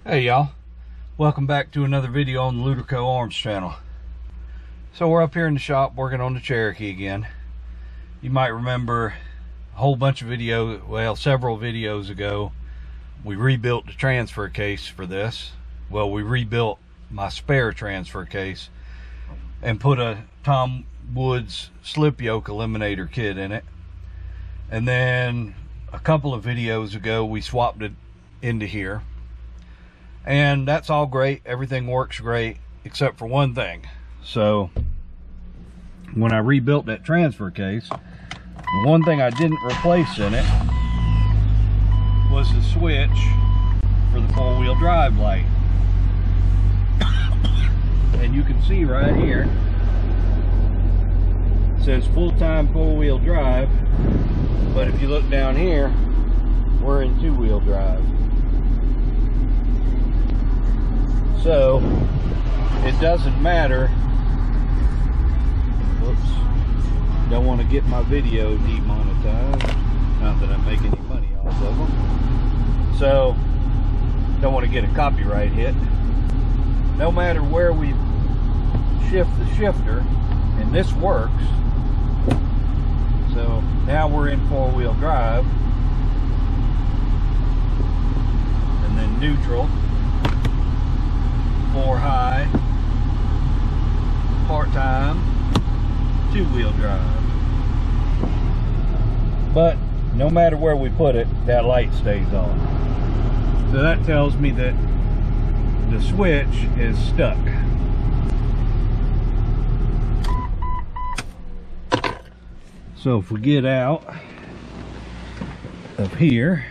Hey y'all, welcome back to another video on the Luderco Arms channel. So we're up here in the shop working on the Cherokee again. You might remember a whole bunch of videos, well, several videos ago, we rebuilt the transfer case for this. Well, we rebuilt my spare transfer case and put a Tom Woods slip yoke eliminator kit in it. And then a couple of videos ago we swapped it into here. And that's all great, everything works great except for one thing. So when I rebuilt that transfer case, the one thing I didn't replace in it was the switch for the four-wheel drive light. And you can see right here it says full-time four-wheel drive, but if you look down here, we're in two-wheel drive. So it doesn't matter. Whoops, don't want to get my video demonetized, not that I'm making any money off of them, so don't want to get a copyright hit. No matter where we shift the shifter, and this works. So now we're in four-wheel drive, and then neutral, 4 high, part-time, two-wheel drive. But no matter where we put it, that light stays on. So that tells me that the switch is stuck. So if we get out of here,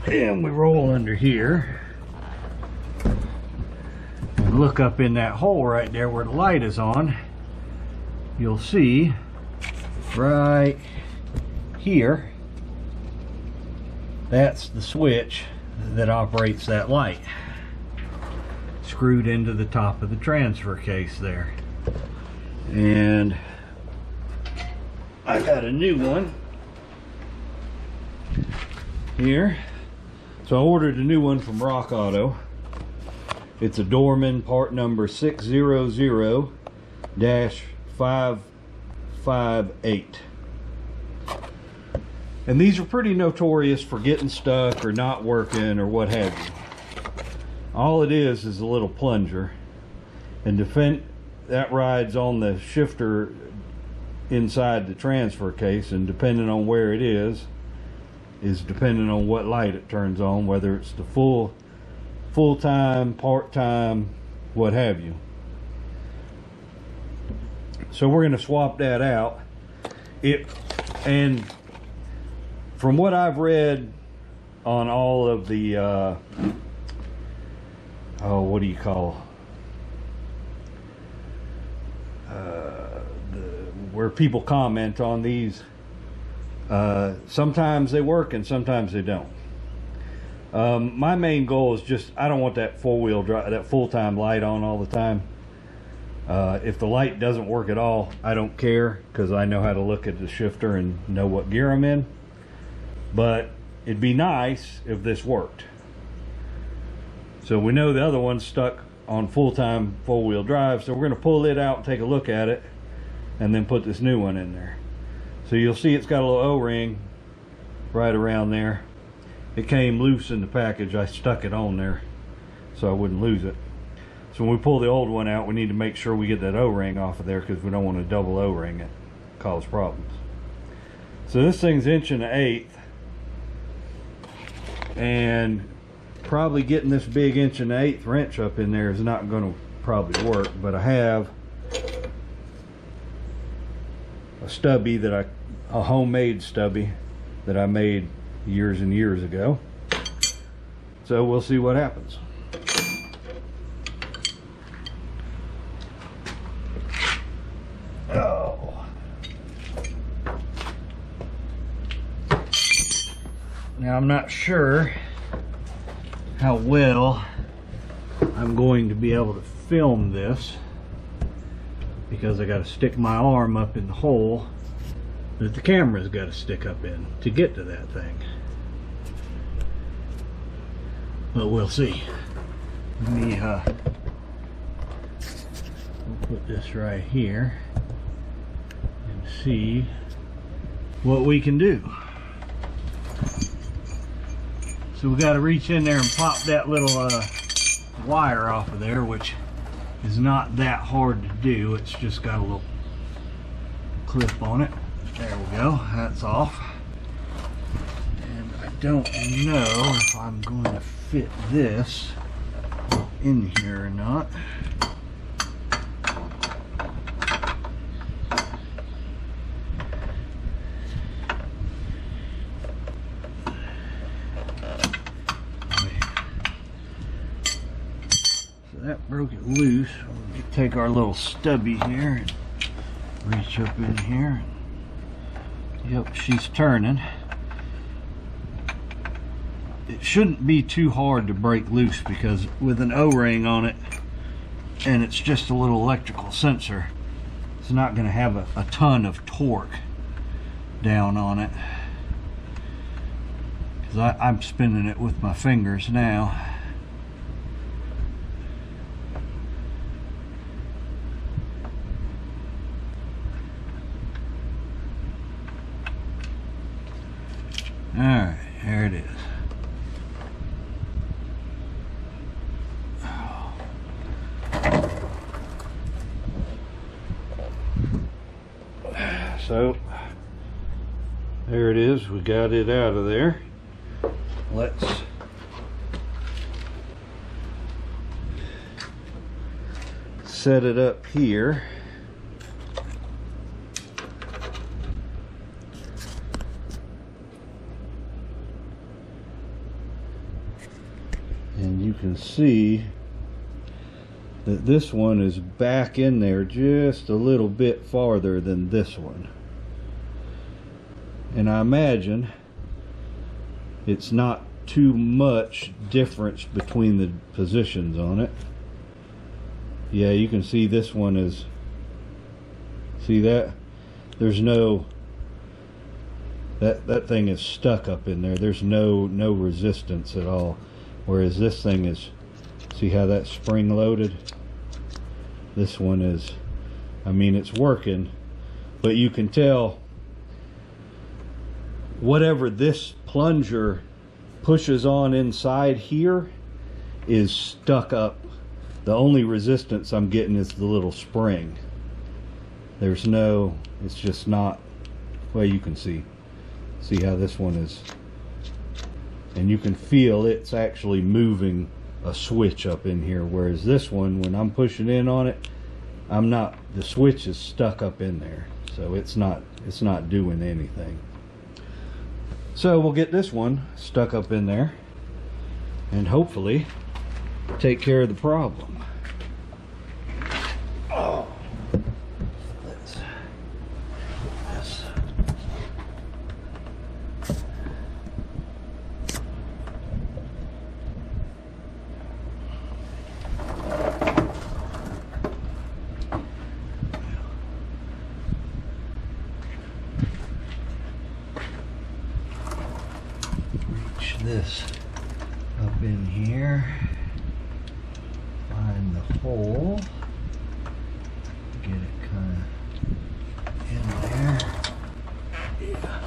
and we roll under here and look up in that hole right there where the light is on, you'll see right here, that's the switch that operates that light, screwed into the top of the transfer case there. And I got a new one here. So I ordered a new one from Rock Auto. It's a Dorman part number 600-558. And these are pretty notorious for getting stuck or not working or what have you. All it is a little plunger, and that rides on the shifter inside the transfer case, and depending on where it is depending on what light it turns on, whether it's the full-time, part-time, what have you. So we're going to swap that out. And from what I've read on all of the what do you call where people comment on these, sometimes they work and sometimes they don't. My main goal is just, I don't want that four-wheel drive, that full-time light on all the time. If the light doesn't work at all, I don't care, because I know how to look at the shifter and know what gear I'm in. But it'd be nice if this worked. So we know the other one's stuck on full-time four-wheel drive, so we're going to pull it out and take a look at it and then put this new one in there. So you'll see it's got a little O-ring right around there. It came loose in the package. I stuck it on there so I wouldn't lose it. So when we pull the old one out, we need to make sure we get that O-ring off of there, because we don't want to double O-ring it, cause problems. So this thing's 1/8", and probably getting this big 1/8" wrench up in there is not going to probably work, but I have a stubby a homemade stubby that I made years and years ago. So we'll see what happens. Oh. Now I'm not sure how well I'm going to be able to film this, because I got to stick my arm up in the hole that the camera's got to stick up in to get to that thing. But we'll see. Let me we'll put this right here and see what we can do. So we got to reach in there and pop that little wire off of there, which is not that hard to do. It's just got a little clip on it. There we go, that's off. And I don't know if I'm going to fit this in here or not. That broke it loose. We'll take our little stubby here and reach up in here. Yep, she's turning. It shouldn't be too hard to break loose because with an O-ring on it and it's just a little electrical sensor, it's not going to have a ton of torque down on it. Because I'm spinning it with my fingers now. Alright, here it is. So, there it is. We got it out of there. Let's set it up here. And you can see that this one is back in there just a little bit farther than this one. And I imagine it's not too much difference between the positions on it. Yeah, you can see this one is, see that? There's no, that thing is stuck up in there. There's no resistance at all. Whereas this thing is, see how that's spring loaded? This one is, I mean, it's working, but you can tell whatever this plunger pushes on inside here is stuck up. The only resistance I'm getting is the little spring. There's no, it's just not, well, you can see how this one is. And you can feel it's actually moving a switch up in here, whereas this one, when I'm pushing in on it, I'm not, the switch is stuck up in there, so it's not doing anything. So we'll get this one stuck up in there and hopefully take care of the problem. Oh, let's put this. This up in here, find the hole, get it kind of in there. Yeah.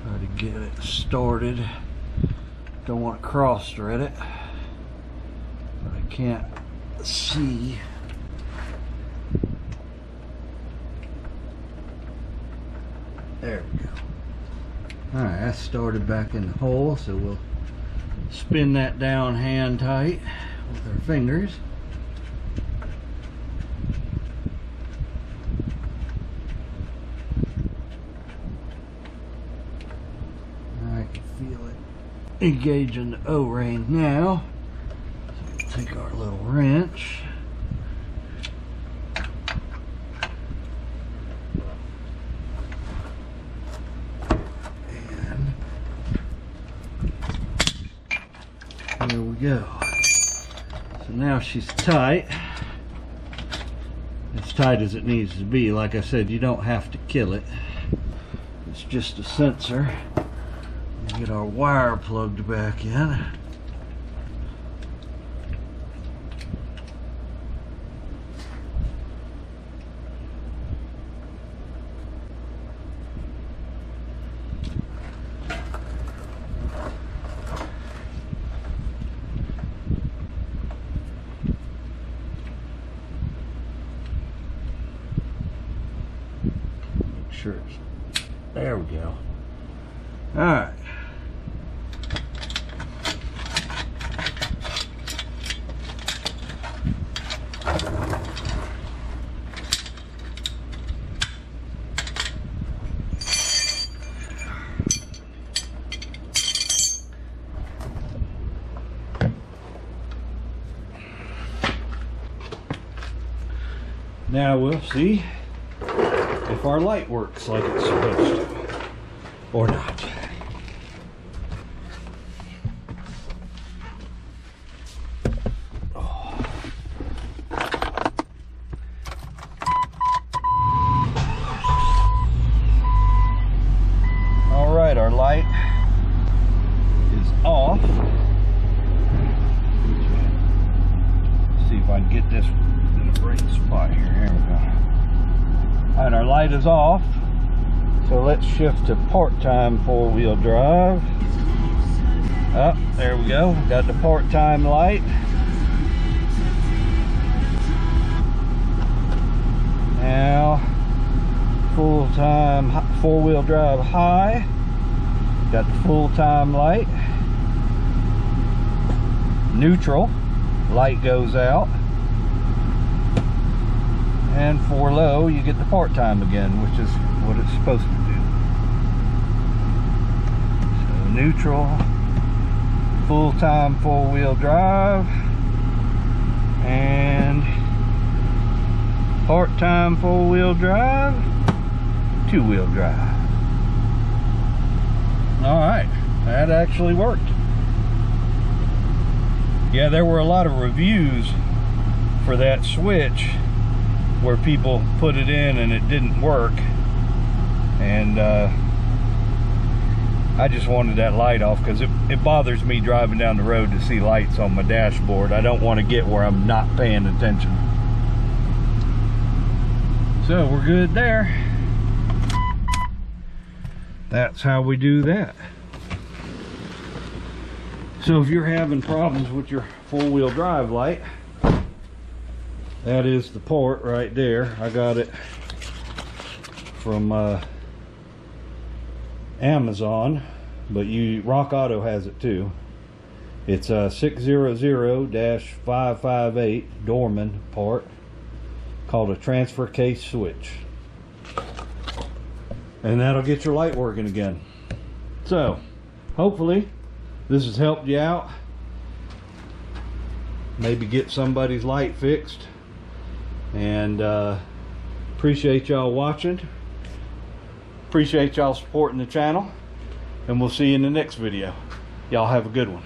Try to get it started. Don't want to cross thread it, but I can't see. There we go. Alright, that's started back in the hole, so we'll spin that down hand tight with our fingers. I can feel it engaging the O-ring now. So we'll take our little wrench. There we go. So now she's tight. as tight as it needs to be. Like I said, you don't have to kill it. It's just a sensor. Get our wire plugged back in. Sure. There we go. All right. Now we'll see if our light works like it's supposed to or not. Oh. All right, our light is off. Let's see if I can get this in the right spot here. Here we go. All right, our light is off, so let's shift to part-time four-wheel drive. Oh, there we go, got the part-time light. Now, full-time four-wheel drive high, got the full-time light. Neutral, light goes out. And for low, you get the part-time again, which is what it's supposed to do. So neutral, full-time four-wheel drive, and part-time four-wheel drive, two-wheel drive. All right, that actually worked. Yeah, there were a lot of reviews for that switch where people put it in and it didn't work, and I just wanted that light off because it bothers me driving down the road to see lights on my dashboard. I don't want to get where I'm not paying attention. So we're good there. That's how we do that. So if you're having problems with your four-wheel drive light, that is the port right there. I got it from Amazon, but Rock Auto has it too. It's a 600-558 Dorman part called a transfer case switch, and that'll get your light working again. So hopefully this has helped you out. Maybe get somebody's light fixed. And appreciate y'all watching, appreciate y'all supporting the channel, and we'll see you in the next video. Y'all have a good one.